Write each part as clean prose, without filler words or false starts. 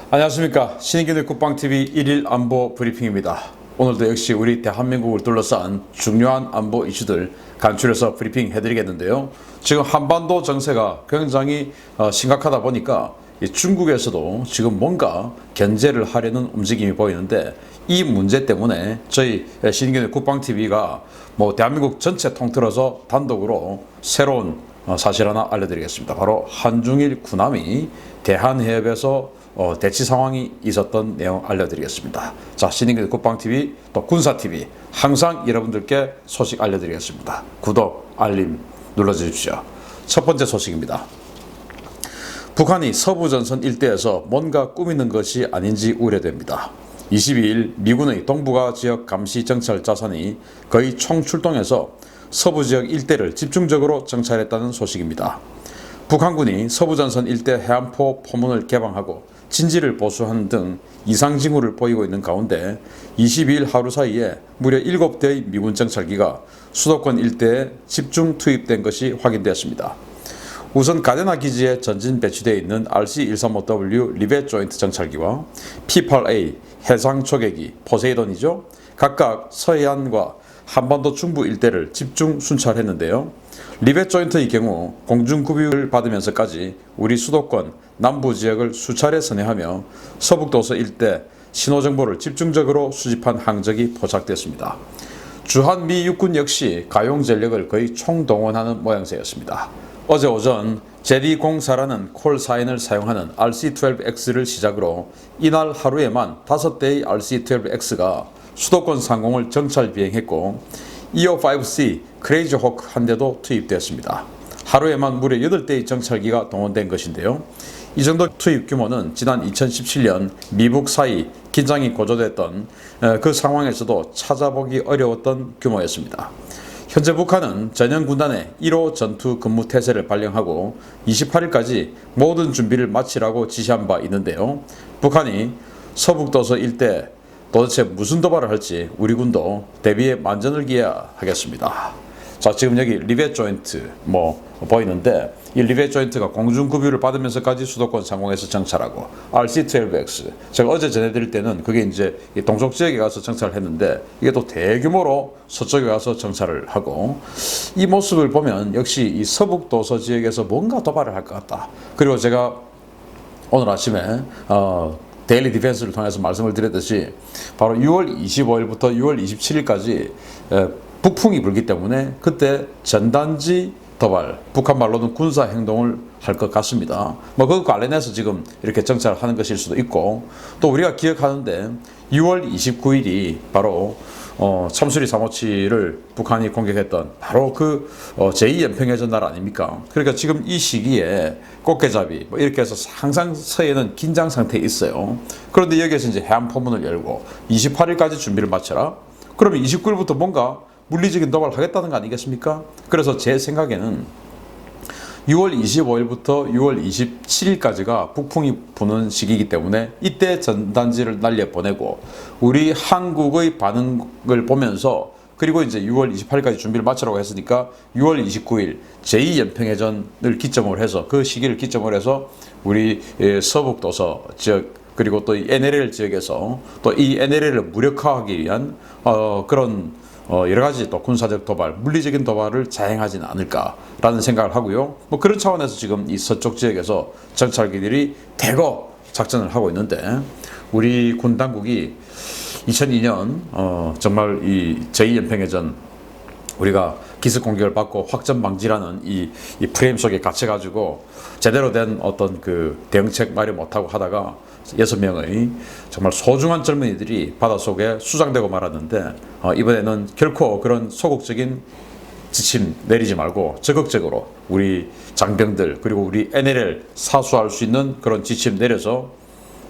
안녕하십니까. 신인균의 국방TV 1일 안보 브리핑입니다. 오늘도 역시 우리 대한민국을 둘러싼 중요한 안보 이슈들 간추려서 브리핑 해드리겠는데요. 지금 한반도 정세가 굉장히 심각하다 보니까 중국에서도 지금 뭔가 견제를 하려는 움직임이 보이는데, 이 문제 때문에 저희 신인균의 국방TV가 대한민국 전체 통틀어서 단독으로 새로운 사실 하나 알려드리겠습니다. 바로 한중일 군함이 대한해협에서 대치 상황이 있었던 내용 알려드리겠습니다. 자, 신인균 국방TV 또 군사TV 항상 여러분들께 소식 알려드리겠습니다. 구독, 알림 눌러주십시오. 첫 번째 소식입니다. 북한이 서부전선 일대에서 뭔가 꾸미는 것이 아닌지 우려됩니다. 22일 미군의 동북아 지역 감시 정찰 자산이 거의 총출동해서 서부 지역 일대를 집중적으로 정찰했다는 소식입니다. 북한군이 서부전선 일대 해안포 포문을 개방하고 진지를 보수하는 등 이상 징후를 보이고 있는 가운데 22일 하루 사이에 무려 7대의 미군 정찰기가 수도권 일대에 집중 투입된 것이 확인되었습니다. 우선 가데나 기지에 전진 배치되어 있는 RC-135W 리벳 조인트 정찰기와 P-8A 해상 초계기 포세이돈이죠. 각각 서해안과 한반도 중부 일대를 집중 순찰했는데요. 리벳 조인트의 경우 공중급유를 받으면서까지 우리 수도권 남부 지역을 수차례 선회하며 서북도서 일대 신호정보를 집중적으로 수집한 항적이 포착됐습니다. 주한미 육군 역시 가용 전력을 거의 총동원하는 모양새였습니다. 어제 오전 제리04라는 콜사인을 사용하는 RC-12X를 시작으로 이날 하루에만 5대의 RC-12X가 수도권 상공을 정찰 비행했고 EO-5C 크레이지 호크 한 대도 투입되었습니다. 하루에만 무려 8대의 정찰기가 동원된 것인데요. 이 정도 투입 규모는 지난 2017년 미북 사이 긴장이 고조됐던 그 상황에서도 찾아보기 어려웠던 규모였습니다. 현재 북한은 전형 군단의 1호 전투 근무 태세를 발령하고 28일까지 모든 준비를 마치라고 지시한 바 있는데요. 북한이 서북도서 일대 도대체 무슨 도발을 할지 우리 군도 대비에 만전을 기해야 하겠습니다. 자, 지금 여기 리벳 조인트 보이는데, 이 리벳 조인트가 공중급유를 받으면서까지 수도권 상공에서 정찰하고 RC-12X, 제가 어제 전해드릴 때는 그게 이제 동쪽 지역에 가서 정찰을 했는데, 이게 또 대규모로 서쪽에 가서 정찰을 하고, 이 모습을 보면 역시 이 서북도서 지역에서 뭔가 도발을 할 것 같다. 그리고 제가 오늘 아침에 데일리 디펜스를 통해서 말씀을 드렸듯이 바로 6월 25일부터 6월 27일까지 북풍이 불기 때문에 그때 전단지 도발, 북한 말로는 군사 행동을 할 것 같습니다. 그것 관련해서 지금 이렇게 정찰하는 것일 수도 있고, 또 우리가 기억하는데 6월 29일이 바로 참수리 357을 북한이 공격했던 바로 그 제2연평해전 날 아닙니까? 그러니까 지금 이 시기에 꽃게잡이 이렇게 해서 항상 서해는 긴장 상태에 있어요. 그런데 여기에서 이제 해안 포문을 열고 28일까지 준비를 마쳐라. 그러면 29일부터 뭔가 물리적인 도발을 하겠다는 거 아니겠습니까? 그래서 제 생각에는 6월 25일부터 6월 27일까지가 북풍이 부는 시기이기 때문에 이때 전단지를 날려보내고 우리 한국의 반응을 보면서, 그리고 이제 6월 28일까지 준비를 마치라고 했으니까 6월 29일 제2연평해전을 기점으로 해서, 그 시기를 기점으로 해서 우리 서북도서 지역 그리고 또 이 NLL 지역에서 또 이 NLL을 무력화하기 위한 그런 여러 가지 또 군사적 도발, 물리적인 도발을 자행하지는 않을까라는 생각을 하고요. 그런 차원에서 지금 이 서쪽 지역에서 정찰기들이 대거 작전을 하고 있는데, 우리 군 당국이 2002년 정말 이 제2연평해전 우리가 기습 공격을 받고 확전 방지라는 이 프레임 속에 갇혀가지고 제대로 된 어떤 그 대응책 마련 못하고 하다가 6명의 정말 소중한 젊은이들이 바닷속에 수장되고 말았는데, 이번에는 결코 그런 소극적인 지침 내리지 말고 적극적으로 우리 장병들 그리고 우리 NLL 사수할 수 있는 그런 지침 내려서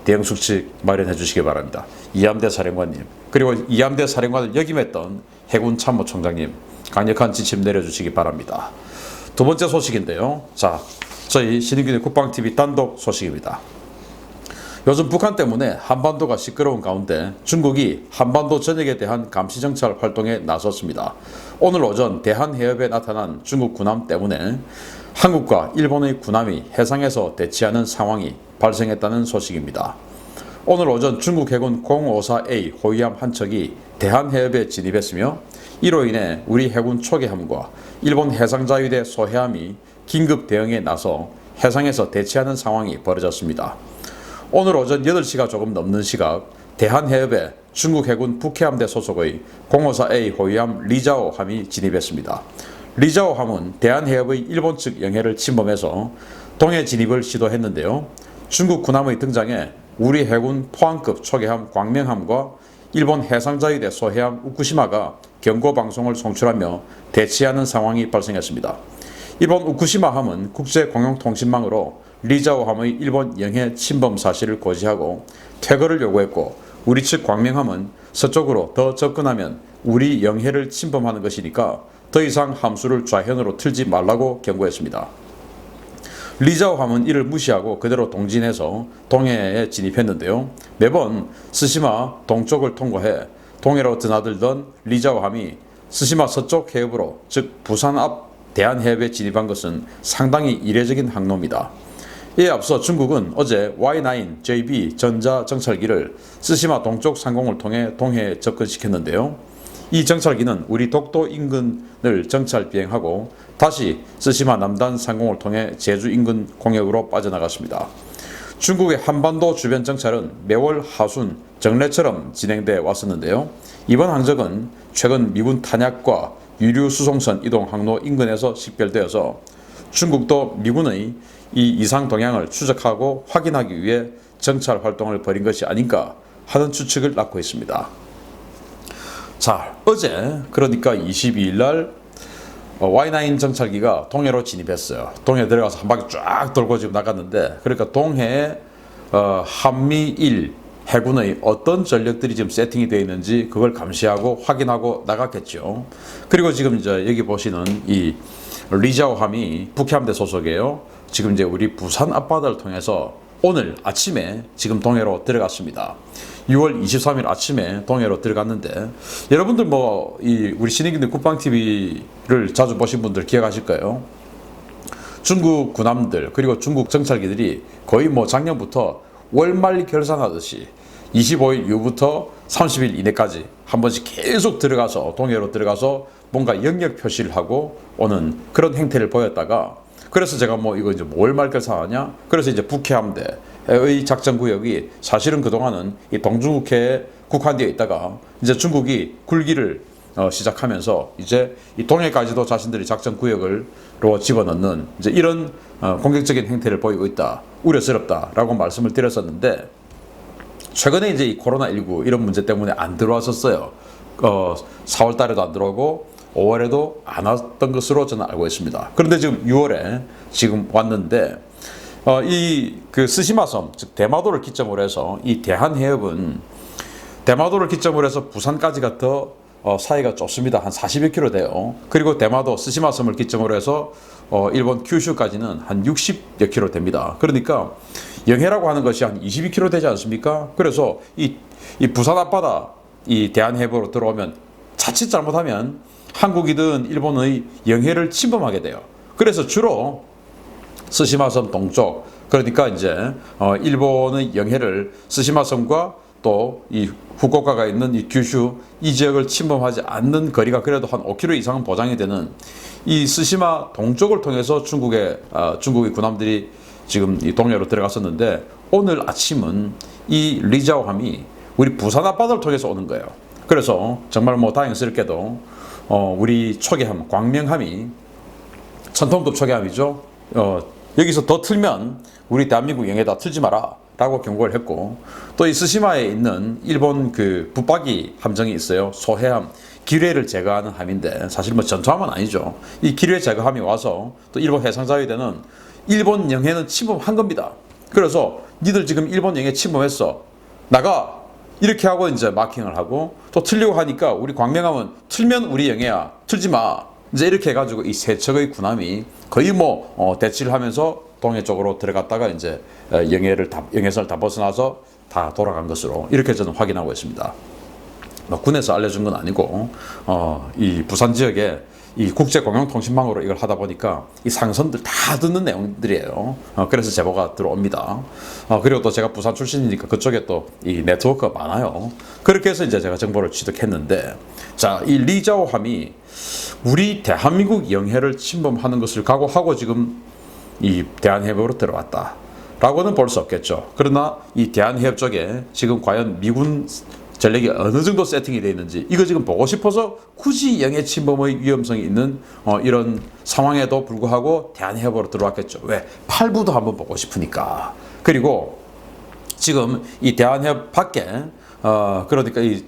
대응 수칙 마련해 주시기 바랍니다. 이함대 사령관님, 그리고 이함대 사령관을 역임했던 해군 참모총장님, 강력한 지침 내려주시기 바랍니다. 두 번째 소식인데요. 자, 저희 신인균의 국방TV 단독 소식입니다. 요즘 북한 때문에 한반도가 시끄러운 가운데 중국이 한반도 전역에 대한 감시정찰 활동에 나섰습니다. 오늘 오전 대한해협에 나타난 중국 군함 때문에 한국과 일본의 군함이 해상에서 대치하는 상황이 발생했다는 소식입니다. 오늘 오전 중국 해군 054A 호위함 한 척이 대한해협에 진입했으며 이로 인해 우리 해군 초계함과 일본 해상자위대 소해함이 긴급 대응에 나서 해상에서 대치하는 상황이 벌어졌습니다. 오늘 오전 8시가 조금 넘는 시각 대한해협에 중국 해군 북해함대 소속의 054A 호위함 리자오 함이 진입했습니다. 리자오 함은 대한해협의 일본 측 영해를 침범해서 동해 진입을 시도했는데요. 중국 군함의 등장에 우리 해군 포항급 초계함 광명함과 일본 해상자위대 소해함 우쿠시마가 경고방송을 송출하며 대치하는 상황이 발생했습니다. 일본 우쿠시마함은 국제공용통신망으로 리자오함의 일본 영해 침범 사실을 고지하고 퇴거를 요구했고 우리 측 광명함은 서쪽으로 더 접근하면 우리 영해를 침범하는 것이니까 더 이상 함수를 좌현으로 틀지 말라고 경고했습니다. 리자오함은 이를 무시하고 그대로 동진해서 동해에 진입했는데요. 매번 스시마 동쪽을 통과해 동해로 드나들던 리자오함이 스시마 서쪽 해협으로 즉 부산 앞 대한해협에 진입한 것은 상당히 이례적인 항로입니다. 이에 앞서 중국은 어제 Y9JB 전자 정찰기를 스시마 동쪽 상공을 통해 동해에 접근시켰는데요. 이 정찰기는 우리 독도 인근을 정찰 비행하고 다시 스시마 남단 상공을 통해 제주 인근 공역으로 빠져나갔습니다. 중국의 한반도 주변 정찰은 매월 하순 정례처럼 진행돼 왔었는데요. 이번 항적은 최근 미군 탄약과 유류 수송선 이동 항로 인근에서 식별되어서 중국도 미군의 이 이상 동향을 추적하고 확인하기 위해 정찰 활동을 벌인 것이 아닌가 하는 추측을 낳고 있습니다. 자, 어제 그러니까 22일 날 Y9 정찰기가 동해로 진입했어요. 동해 들어가서 한 바퀴 쫙 돌고 지금 나갔는데 그러니까 동해에 한미일 해군의 어떤 전력들이 지금 세팅이 되어 있는지 그걸 감시하고 확인하고 나갔겠죠. 그리고 지금 이제 여기 보시는 이 리자오함이 북해함대 소속이에요. 지금 이제 우리 부산 앞바다를 통해서 오늘 아침에 지금 동해로 들어갔습니다. 6월 23일 아침에 동해로 들어갔는데 여러분들 뭐 우리 신의균대 국방TV를 자주 보신 분들 기억하실 거예요. 중국 군함들 그리고 중국 정찰기들이 거의 뭐 작년부터 월말 결산하듯이 25일 이후부터 30일 이내까지 한 번씩 계속 들어가서 동해로 들어가서 뭔가 영역 표시를 하고 오는 그런 행태를 보였다가 그래서 제가 뭐 이거 이제 월말 결산하냐? 그래서 이제 북해함대의 작전 구역이 사실은 그동안은 이 동중국해에 국한되어 있다가 이제 중국이 굴기를 시작하면서 이제 이 동해까지도 자신들이 작전 구역으로 집어넣는 이제 이런 공격적인 행태를 보이고 있다. 우려스럽다라고 말씀을 드렸었는데 최근에 이제 이 코로나19 이런 문제 때문에 안 들어왔었어요. 4월 달에도 안 들어오고 5월에도 안 왔던 것으로 저는 알고 있습니다. 그런데 지금 6월에 지금 왔는데 이 그 스시마섬 즉 대마도를 기점으로 해서 이 대한해협은 대마도를 기점으로 해서 부산까지가 더 사이가 좁습니다. 한 40여 킬로 돼요. 그리고 대마도 스시마섬을 기점으로 해서 일본 큐슈까지는 한 60여 킬로 됩니다. 그러니까 영해라고 하는 것이 한 22킬로 되지 않습니까? 그래서 이 부산 앞바다 이 대한해협으로 들어오면 자칫 잘못하면 한국이든 일본의 영해를 침범하게 돼요. 그래서 주로 스시마섬 동쪽 그러니까 이제 일본의 영해를 스시마섬과 또 이 후쿠오카가 있는 이 규슈 이 지역을 침범하지 않는 거리가 그래도 한 5km 이상은 보장이 되는 이 스시마 동쪽을 통해서 중국의 군함들이 지금 이 동해로 들어갔었는데 오늘 아침은 이 리자오함이 우리 부산 앞바다를 통해서 오는 거예요. 그래서 정말 뭐 다행스럽게도 우리 초계함 광명함이 천톤급 초계함이죠. 여기서 더 틀면 우리 대한민국 영해다 틀지 마라 라고 경고를 했고 또 이 스시마에 있는 일본 그 붙박이 함정이 있어요. 소해함 기뢰를 제거하는 함인데 사실 뭐 전투함은 아니죠. 이 기뢰 제거함이 와서 또 일본 해상자위대는 일본 영해는 침범한 겁니다. 그래서 니들 지금 일본 영해 침범했어 나가 이렇게 하고 이제 마킹을 하고 또 틀려고 하니까 우리 광명함은 틀면 우리 영해야 틀지 마 이제 이렇게 해가지고 이 세 척의 군함이 거의 뭐 대치를 하면서 동해 쪽으로 들어갔다가 이제 영해선을 다 벗어나서 다 돌아간 것으로 이렇게 저는 확인하고 있습니다. 군에서 알려준 건 아니고 이 부산 지역에 이 국제공영통신망으로 이걸 하다 보니까 이 상선들 다 듣는 내용들이에요. 그래서 제보가 들어옵니다. 그리고 또 제가 부산 출신이니까 그쪽에 또 이 네트워크가 많아요. 그렇게 해서 이제 제가 정보를 취득했는데, 자, 이 리자오함이 우리 대한민국 영해를 침범하는 것을 각오하고 지금 이 대한해협으로 들어왔다 라고는 볼 수 없겠죠. 그러나 이 대한해협 쪽에 지금 과연 미군 전력이 어느 정도 세팅이 되어 있는지 이거 지금 보고 싶어서 굳이 영해 침범의 위험성이 있는 이런 상황에도 불구하고 대한해협으로 들어왔겠죠. 왜? 팔부도 한번 보고 싶으니까. 그리고 지금 이 대한해협 밖에 그러니까 이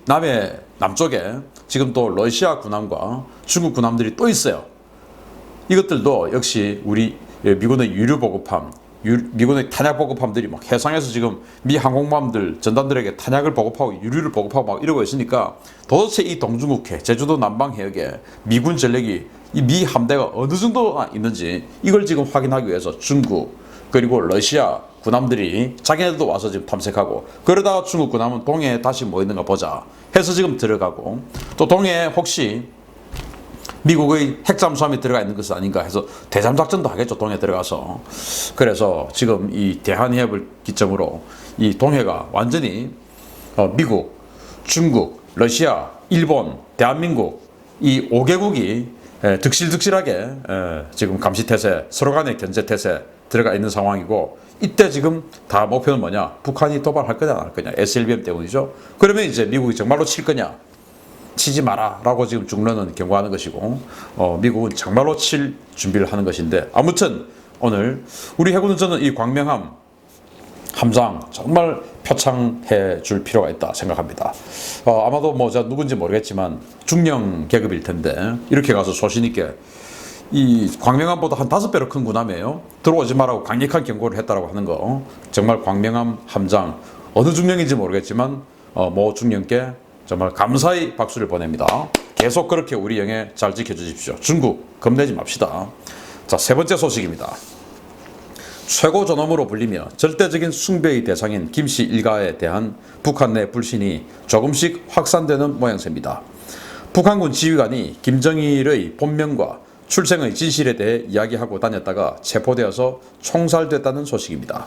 남쪽에 지금 또 러시아 군함과 중국 군함들이 또 있어요. 이것들도 역시 우리 미군의 유류 보급함, 미군의 탄약 보급함들이 막 해상에서 지금 미 항공모함들 전단들에게 탄약을 보급하고 유류를 보급하고 막 이러고 있으니까 도대체 이 동중국해 제주도 남방 해역에 미군 전력이 이 미 함대가 어느 정도 있는지 이걸 지금 확인하기 위해서 중국 그리고 러시아 군함들이 자기네들도 와서 지금 탐색하고, 그러다가 중국 군함은 동해에 다시 뭐 있는가 보자 해서 지금 들어가고, 또 동해에 혹시 미국의 핵잠수함이 들어가 있는 것은 아닌가 해서 대잠작전도 하겠죠, 동해 들어가서. 그래서 지금 이 대한해협을 기점으로 이 동해가 완전히 미국, 중국, 러시아, 일본, 대한민국 이 5개국이 득실득실하게 지금 감시태세, 서로 간의 견제태세 들어가 있는 상황이고, 이때 지금 다 목표는 뭐냐? 북한이 도발할 거냐 안 할 거냐? SLBM 때문이죠. 그러면 이제 미국이 정말로 칠 거냐? 치지 마라 라고 지금 중론은 경고하는 것이고, 미국은 정말로 칠 준비를 하는 것인데, 아무튼 오늘 우리 해군은 저는 이 광명함 함장 정말 표창해 줄 필요가 있다 생각합니다. 아마도 뭐 제가 누군지 모르겠지만 중령 계급일 텐데 이렇게 가서 소신 있게 이 광명함보다 한 5배로 큰 군함이에요. 들어오지 말라고 강력한 경고를 했다라고 하는 거, 정말 광명함 함장 어느 중령인지 모르겠지만 모 중령께 정말 감사의 박수를 보냅니다. 계속 그렇게 우리 영해 잘 지켜주십시오. 중국 겁내지 맙시다. 자, 세 번째 소식입니다. 최고 존엄으로 불리며 절대적인 숭배의 대상인 김씨 일가에 대한 북한 내 불신이 조금씩 확산되는 모양새입니다. 북한군 지휘관이 김정일의 본명과 출생의 진실에 대해 이야기하고 다녔다가 체포되어서 총살됐다는 소식입니다.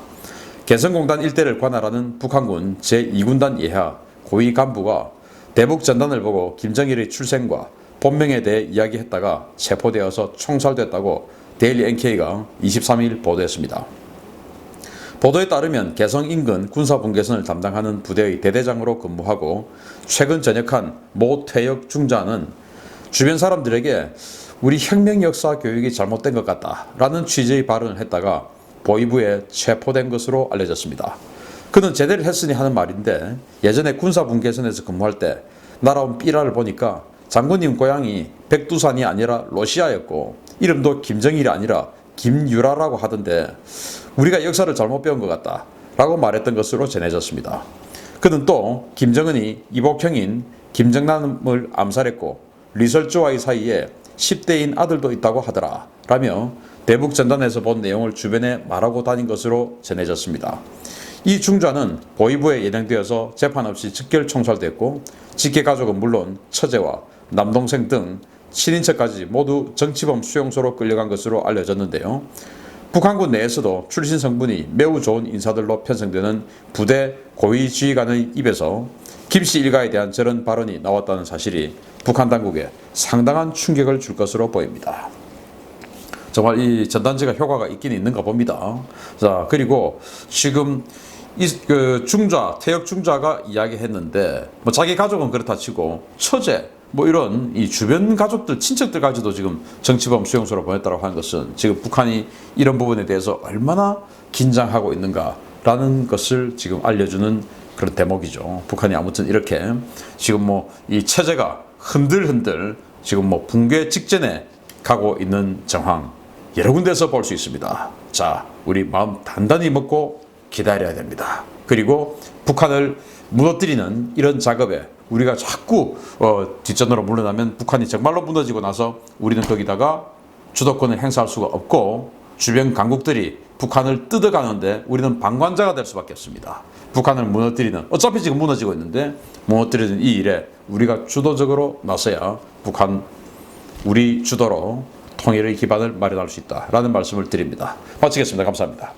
개성공단 일대를 관할하는 북한군 제2군단 예하 고위 간부가 대북 전단을 보고 김정일의 출생과 본명에 대해 이야기했다가 체포되어서 총살됐다고 데일리 NK가 23일 보도했습니다. 보도에 따르면 개성 인근 군사분계선을 담당하는 부대의 대대장으로 근무하고 최근 전역한 모 퇴역 중자는 주변 사람들에게 우리 혁명 역사 교육이 잘못된 것 같다라는 취지의 발언을 했다가 보위부에 체포된 것으로 알려졌습니다. 그는 제대를 했으니 하는 말인데, 예전에 군사분계선에서 근무할 때 날아온 삐라를 보니까 장군님 고향이 백두산이 아니라 러시아였고 이름도 김정일이 아니라 김유라라고 하던데 우리가 역사를 잘못 배운 것 같다 라고 말했던 것으로 전해졌습니다. 그는 또 김정은이 이복형인 김정남을 암살했고 리설주와의 사이에 10대인 아들도 있다고 하더라 라며 대북 전단에서 본 내용을 주변에 말하고 다닌 것으로 전해졌습니다. 이 중자는 보위부에 예정되어서 재판 없이 즉결 총살됐고 직계가족은 물론 처제와 남동생 등 친인척까지 모두 정치범 수용소로 끌려간 것으로 알려졌는데요. 북한군 내에서도 출신 성분이 매우 좋은 인사들로 편성되는 부대 고위 지휘관의 입에서 김씨 일가에 대한 저런 발언이 나왔다는 사실이 북한 당국에 상당한 충격을 줄 것으로 보입니다. 정말 이 전단지가 효과가 있긴 있는가 봅니다. 자, 그리고 지금 중자, 퇴역 중자가 이야기했는데, 뭐 자기 가족은 그렇다 치고 처제, 뭐 이런 이 주변 가족들, 친척들까지도 지금 정치범 수용소로 보냈다고 하는 것은 지금 북한이 이런 부분에 대해서 얼마나 긴장하고 있는가라는 것을 지금 알려주는 그런 대목이죠. 북한이 아무튼 이렇게 지금 뭐 이 체제가 흔들흔들 지금 뭐 붕괴 직전에 가고 있는 정황 여러 군데서 볼 수 있습니다. 자, 우리 마음 단단히 먹고 기다려야 됩니다. 그리고 북한을 무너뜨리는 이런 작업에 우리가 자꾸 뒷전으로 물러나면 북한이 정말로 무너지고 나서 우리는 거기다가 주도권을 행사할 수가 없고 주변 강국들이 북한을 뜯어가는데 우리는 방관자가 될 수밖에 없습니다. 북한을 무너뜨리는, 어차피 지금 무너지고 있는데 무너뜨리는 이 일에 우리가 주도적으로 나서야 북한 우리 주도로 통일의 기반을 마련할 수 있다라는 말씀을 드립니다. 마치겠습니다. 감사합니다.